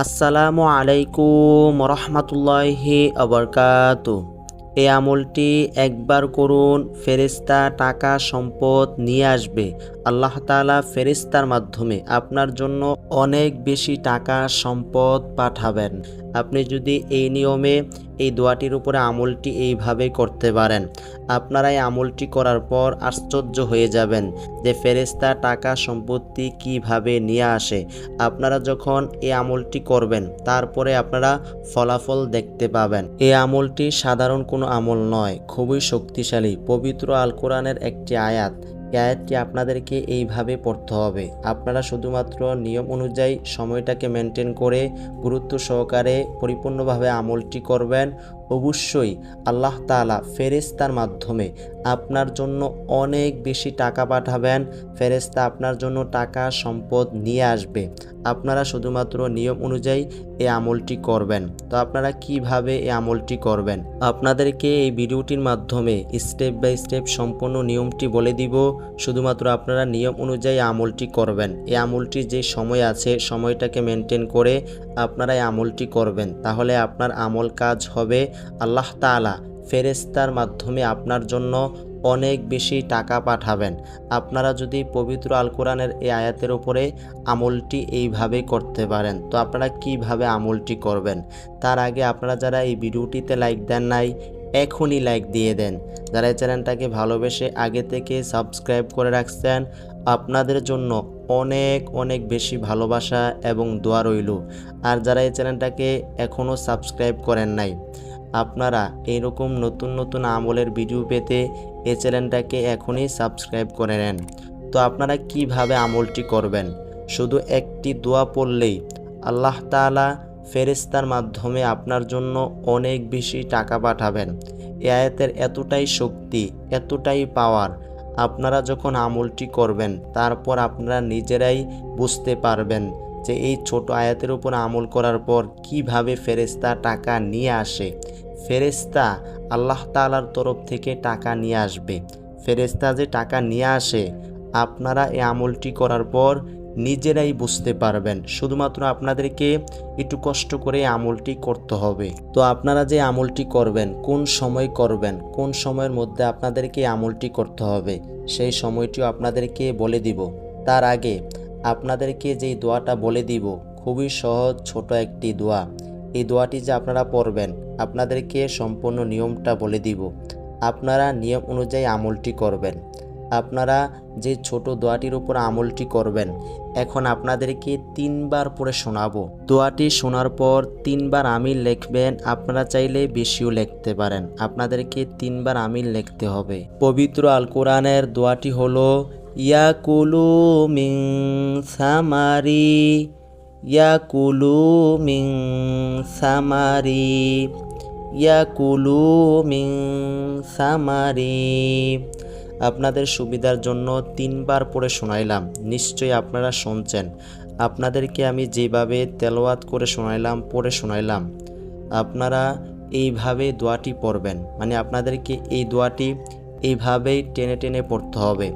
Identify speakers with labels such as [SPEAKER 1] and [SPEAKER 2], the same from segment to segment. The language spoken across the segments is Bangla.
[SPEAKER 1] আসসালামু আলাইকুম রহমতুল্লাহি আবরকাতু। এই আমলটি একবার করুন, ফেরেশতা টাকা সম্পদ নিয়ে আসবে। আল্লাহ তাআলা ফেরেশতার মাধ্যমে আপনার জন্য অনেক বেশি টাকা সম্পদ পাঠাবেন। আপনি যদি এই নিয়মে এই দোয়াটির উপরে আমলটি এইভাবে করতে পারেন, আপনারা এই আমলটি করার পর আশ্চর্য হয়ে যাবেন যে ফেরেশতা টাকা সম্পত্তি কিভাবে নিয়ে আসে। আপনারা যখন এই আমলটি করবেন তারপরে আপনারা ফলাফল দেখতে পাবেন। এই আমলটি সাধারণ কোনো আমল নয়, খুবই শক্তিশালী পবিত্র আল কোরআনের একটি আয়াত। এই আয়াতটি আপনাদেরকে এইভাবে পড়তে হবে। আপনারা শুধুমাত্র নিয়ম অনুযায়ী সময়টাকে মেনটেন করে গুরুত্ব সহকারে পরিপূর্ণভাবে আমলটি করবেন। অবশ্যই আল্লাহ তাআলা ফেরেশতার মাধ্যমে আপনার জন্য অনেক বেশি টাকা পাঠাবেন। ফেরেশতা আপনার জন্য টাকা সম্পদ নিয়ে আসবে। আপনারা শুধুমাত্র নিয়ম অনুযায়ী এই আমলটি করবেন। তো আপনারা কিভাবে এই আমলটি করবেন আপনাদেরকে এই ভিডিওটির মাধ্যমে স্টেপ বাই স্টেপ সম্পূর্ণ নিয়মটি বলে দিব। শুধুমাত্র আপনারা নিয়ম অনুযায়ী আমলটি করবেন। এই আমলটি যে সময় আছে সময়টাকে মেনটেন করে আপনারা এই আমলটি করবেন, তাহলে আপনার আমল কাজ হবে। আল্লাহ তাআলা ফেরেশতার মাধ্যমে আপনার জন্য অনেক বেশি টাকা পাঠাবেন। আপনারা যদি পবিত্র আল কোরআনের এই আয়াতের উপরে আমলটি এইভাবে করতে পারেন, তো আপনারা কিভাবে আমলটি করবেন তার আগে আপনারা যারা এই ভিডিওটিতে লাইক দেন নাই, এখনই লাইক দিয়ে দেন। যারা এই চ্যানেলটাকে ভালোবেসে আগে থেকে সাবস্ক্রাইব করে রাখছেন, আপনাদের জন্য অনেক অনেক বেশি ভালোবাসা এবং দোয়া রইল। আর যারা এই চ্যানেলটাকে এখনও সাবস্ক্রাইব করেন নাই, আপনারা এইরকম নতুন নতুন আমলের ভিডিও পেতে এই চ্যানেলটাকে এখনই সাবস্ক্রাইব করে নেন। তো আপনারা কিভাবে আমলটি করবেন, শুধু একটি দোয়া পড়লেই আল্লাহ তাআলা ফেরেশতার মাধ্যমে আপনার জন্য অনেক বেশি টাকা পাঠাবেন। এই আয়াতের এতটাই শক্তি, এতটাই পাওয়ার। আপনারা যখন আমলটি করবেন তারপর আপনারা নিজেরাই বুঝতে পারবেন যে এই ছোট আয়াতের উপর আমল করার পর কিভাবে ফেরেশতা টাকা নিয়ে আসে। ফেরেশতা আল্লাহ তাআলার তরফ থেকে টাকা নিয়ে আসবে। ফেরেশতা যে টাকা নিয়ে আসে আপনারা এই আমলটি করার পর নিজেরাই বুঝতে পারবেন। শুধুমাত্র আপনাদেরকে একটু কষ্ট করে আমলটি করতে হবে। তো আপনারা যে আমলটি করবেন, কোন সময় করবেন, কোন সময়ের মধ্যে আপনাদেরকে আমলটি করতে হবে সেই সময়টিও আপনাদেরকে বলে দিব। তার আগে আপনাদেরকে যেই দোয়াটা বলে দিব খুবই সহজ ছোট একটি দোয়া। এই দোয়াটি যে আপনারা পড়বেন আপনাদেরকে সম্পূর্ণ নিয়মটা বলে দিব। আপনারা নিয়ম অনুযায়ী আমলটি করবেন। আপনারা যে ছোট দোয়াটির উপর আমলটি করবেন, এখন আপনাদেরকে 3 বার পড়ে শোনাবো। দোয়াটি শোনার পর 3 বার আমিন লিখবেন। আপনারা চাইলে বেশিও লিখতে পারেন, আপনাদেরকে 3 বার আমিন লিখতে হবে। পবিত্র আল কোরআনের দোয়াটি হলো ইয়াকুলু মিন সামারি, ইয়াকুলু মিন সামারি, ইয়াকুলু মিন সামারি। আপনাদের সুবিধার জন্য 3 বার পড়ে শোনাইলাম, নিশ্চয়ই আপনারা শুনছেন। আপনাদেরকে আমি যেভাবে তেলাওয়াত করে শোনাইলাম, পড়ে শোনাইলাম, আপনারা এইভাবে দোয়াটি পড়বেন। মানে আপনাদেরকে এই দোয়াটি এইভাবেই টেনে টেনে পড়তে হবে।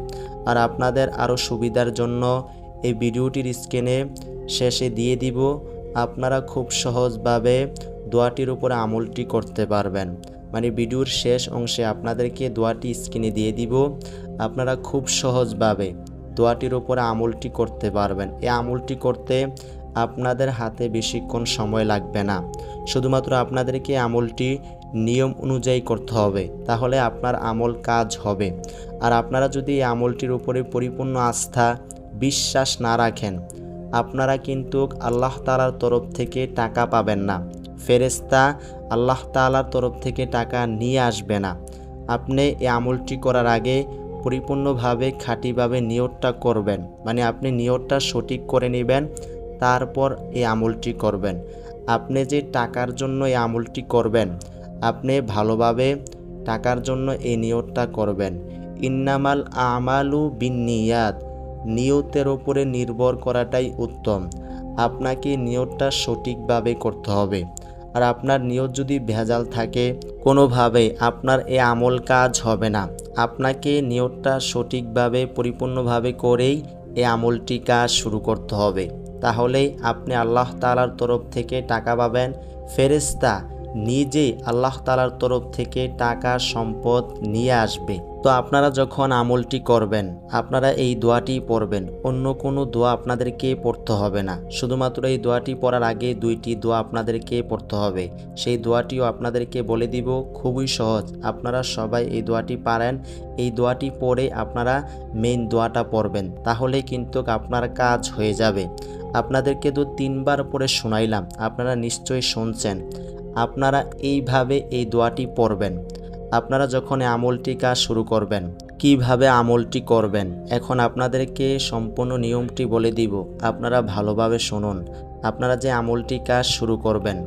[SPEAKER 1] আর আপনাদের আরও সুবিধার জন্য এই ভিডিওটির স্ক্রিনে শেষে দিয়ে দিব, আপনারা খুব সহজভাবে দোয়াটির উপরে আমলটি করতে পারবেন। মানে ভিডিওর শেষ অংশে আপনাদেরকে দোয়াটি স্ক্রিনে দিয়ে দিব, আপনারা খুব সহজভাবে দোয়াটির উপরে আমলটি করতে পারবেন। এই আমলটি করতে আপনাদের হাতে বেশিক্ষণ সময় লাগবে না। শুধুমাত্র আপনাদেরকে আমলটি নিয়ম অনুযায়ী করতে হবে, তাহলে আপনার আমল কাজ হবে। আর আপনারা যদি এই আমলটির উপরে পরিপূর্ণ আস্থা বিশ্বাস না রাখেন, আপনারা কিন্তু আল্লাহ তাআলার তরফ থেকে টাকা পাবেন না। ফেরেশতা আল্লাহ তাআলার তরফ থেকে টাকা নিয়ে আসবে না। আপনি এই আমলটি করার আগে পরিপূর্ণভাবে খাঁটিভাবে নিয়তটা করবেন। মানে আপনি নিয়তটা সঠিক করে নেবেন, তারপর এই আমলটি করবেন। আপনি যে টাকার জন্য এই আমলটি করবেন, আপনি ভালোভাবে টাকার জন্য এই নিয়তটা করবেন। ইন্নামাল আমালু বিন্নিয়াত, নিয়তের ওপরে নির্ভর করাটাই উত্তম। আপনাকে নিয়তটা সঠিকভাবে করতে হবে। আর আপনার নিয়ত যদি ভেজাল থাকে, কোনোভাবে আপনার এই আমল কাজ হবে না। আপনাকে নিয়তটা সঠিকভাবে পরিপূর্ণভাবে করেই এই আমলটি কাজ শুরু করতে হবে। তাহলেই আপনি আল্লাহ তাআলার তরফ থেকে টাকা পাবেন। ফেরেশতা নিজেই আল্লাহ তাআলার তরফ থেকে টাকা সম্পদ নিয়ে আসবে। তো আপনারা যখন আমলটি করবেন, আপনারা এই দোয়াটি পড়বেন, অন্য কোনো দোয়া আপনাদেরকে পড়তে হবে না। শুধুমাত্র এই দোয়াটি পড়ার আগে দুইটি দোয়া আপনাদেরকে পড়তে হবে। সেই দোয়াটিও আপনাদেরকে বলে দিব, খুবই সহজ। আপনারা সবাই এই দোয়াটি পারেন। এই দোয়াটি পড়ে আপনারা মেইন দোয়াটা পড়বেন, তাহলে কিন্তু আপনার কাজ হয়ে যাবে। আপনাদেরকে তো 3 বার পড়ে শোনাইলাম, আপনারা নিশ্চয়ই শুনছেন। আপনারা এইভাবে এই দোয়াটি পড়বেন। আপনারা যখন এই আমলটি কাজ শুরু করবেন, কিভাবে আমলটি করবেন এখন আপনাদেরকে সম্পূর্ণ নিয়মটি বলে দিব। আপনারা ভালোভাবে শুনুন। আপনারা যে আমলটি কাজ শুরু করবেন,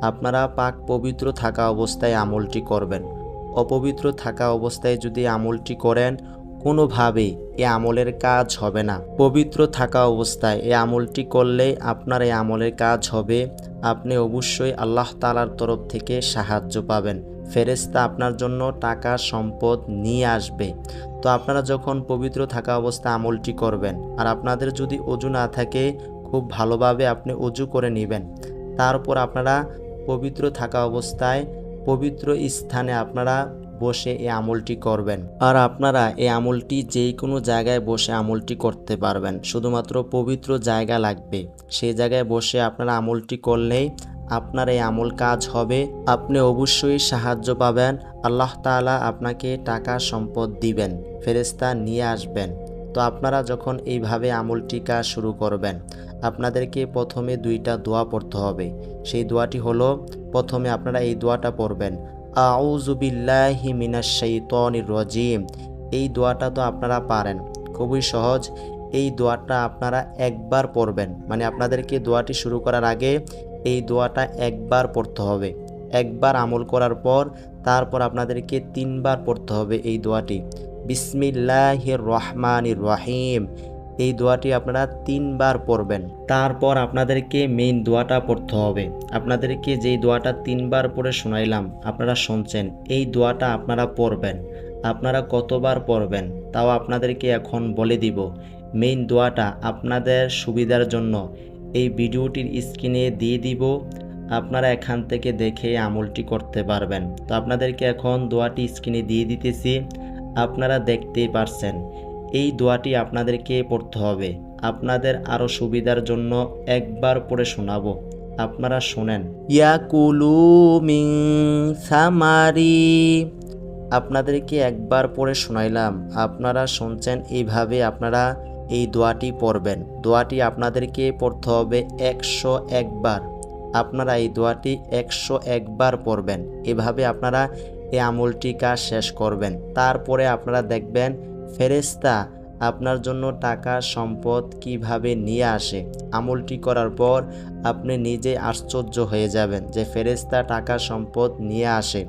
[SPEAKER 1] আপনারা পাক পবিত্র থাকা অবস্থায় আমলটি করবেন। অপবিত্র থাকা অবস্থায় যদি আমলটি করেন, কোনোভাবেই এই আমলের কাজ হবে না। পবিত্র থাকা অবস্থায় এই আমলটি করলে আপনার এই আমলের কাজ হবে। আপনি অবশ্যই আল্লাহ তাআলার তরফ থেকে সাহায্য পাবেন। ফেরেশতা আপনার জন্য টাকা সম্পদ নিয়ে আসবে। তো আপনারা যখন পবিত্র থাকা অবস্থায় আমলটি করবেন, আর আপনাদের যদি অজু না থাকে, খুব ভালোভাবে আপনি অজু করে নেবেন। তারপর আপনারা পবিত্র থাকা অবস্থায় পবিত্র স্থানে আপনারা বসে এই আমলটি করবেন। আর আপনারা এই আমলটি যেই কোনো জায়গায় বসে আমলটি করতে পারবেন, শুধুমাত্র পবিত্র জায়গা লাগবে। সেই জায়গায় বসে আপনারা আমলটি করলেই আপনার এই আমল কাজ হবে। আপনি অবশ্যই সাহায্য পাবেন। আল্লাহ তাআলা আপনাকে টাকা সম্পদ দিবেন, ফেরেশতা নিয়ে আসবেন। তো আপনারা যখন এইভাবে আমলটি কাজ শুরু করবেন, আপনাদেরকে প্রথমে 2টা দোয়া পড়তে হবে। সেই দোয়াটি হলো, প্রথমে আপনারা এই দোয়াটা পড়বেন, আউযু বিল্লাহি মিনাশ শাইতানির রাজিম। এই দোয়াটা তো আপনারা পারেন, খুবই সহজ। এই দোয়াটা আপনারা একবার পড়বেন, মানে আপনাদেরকে দোয়াটি শুরু করার আগে এই দোয়াটা একবার পড়তে হবে। একবার আমল করার পর তারপর আপনাদেরকে 3 বার পড়তে হবে এই দোয়াটি, বিসমিল্লাহির রহমানির রহিম। এই দোয়াটি আপনারা 3 বার পড়বেন। তারপর আপনাদেরকে মেইন দোয়াটা পড়তে হবে। আপনাদেরকে যেই দোয়াটা 3 বার পড়ে শোনাইলাম, আপনারা শুনছেন, এই দোয়াটা আপনারা পড়বেন। আপনারা কতবার পড়বেন তাও আপনাদেরকে এখন বলে দিব। মেইন দোয়াটা আপনাদের সুবিধার জন্য এই ভিডিওটির স্ক্রিনে দিয়ে দিব, আপনারা এখান থেকে দেখে আমলটি করতে পারবেন। তো আপনাদেরকে এখন দোয়াটি স্ক্রিনে দিয়ে দিতেছি, আপনারা দেখতেই পারছেন। এই দোয়াটি আপনাদেরকে পড়তে হবে। আপনাদের আরও সুবিধার জন্য একবার পড়ে শোনাবো, আপনারা শোনেন। ইয়াকুলু মিন সামারি। আপনাদেরকে একবার পড়ে শোনাইলাম, আপনারা শুনছেন। এইভাবে আপনারা এই দোয়াটি পড়বেন। দোয়াটি আপনাদেরকে পড়তে হবে 101 বার। আপনারা এই দোয়াটি 101 বার পড়বেন। এভাবে আপনারা এই আমলটি কাজ শেষ করবেন। তারপরে আপনারা দেখবেন ফেরেশতা আপনার জন্য টাকা সম্পদ কিভাবে নিয়ে আসে। আমলটি করার পর আপনি নিজে আশ্চর্য হয়ে যাবেন যে ফেরেশতা টাকা সম্পদ নিয়ে আসে।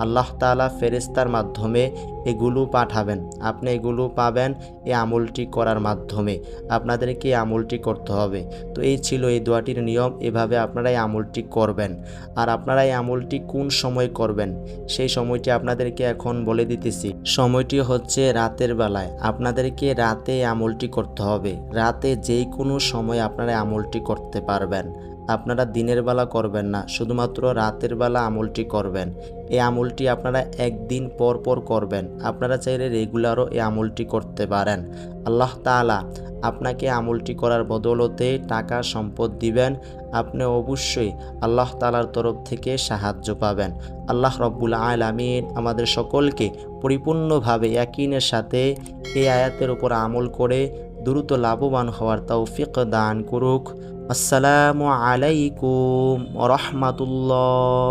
[SPEAKER 1] আল্লাহ তাআলা ফেরেশতার মাধ্যমে এগুলো পাঠাবেন, আপনি এগুলো পাবেন এই আমলটি করার মাধ্যমে। আপনাদেরকে এই আমলটি করতে হবে। তো এই ছিল এই দোয়াটির নিয়ম। এভাবে আপনারা এই আমলটি করবেন। আর আপনারা এই আমলটি কোন সময় করবেন সেই সময়টি আপনাদেরকে এখন বলে দিতেছি। সময়টি হচ্ছে রাতের বেলায়। আপনাদেরকে রাতে এই আমলটি করতে হবে। রাতে যেই কোনো সময় আপনারা আমলটি করতে পারবেন। আপনারা দিনের বেলা করবেন না, শুধুমাত্র রাতের বেলা আমলটি করবেন। এই আমলটি আপনারা একদিন পর পর করবেন। আপনারা চাইলে রেগুলারও এই আমলটি করতে পারেন। আল্লাহ তাআলা আপনাকে আমলটি করার বদৌলতে টাকা সম্পদ দিবেন। আপনি অবশ্যই আল্লাহ তাআলার তরফ থেকে সাহায্য পাবেন। আল্লাহ রব্বুল আলামিন আমাদের সকলকে পরিপূর্ণভাবে ইয়াকিনের সাথে এই আয়াতের উপর আমল করে দ্রুত লাভবান হওয়ার তৌফিক দান করুক। আসসালামু আলাইকুম ওয়া রাহমাতুল্লাহ।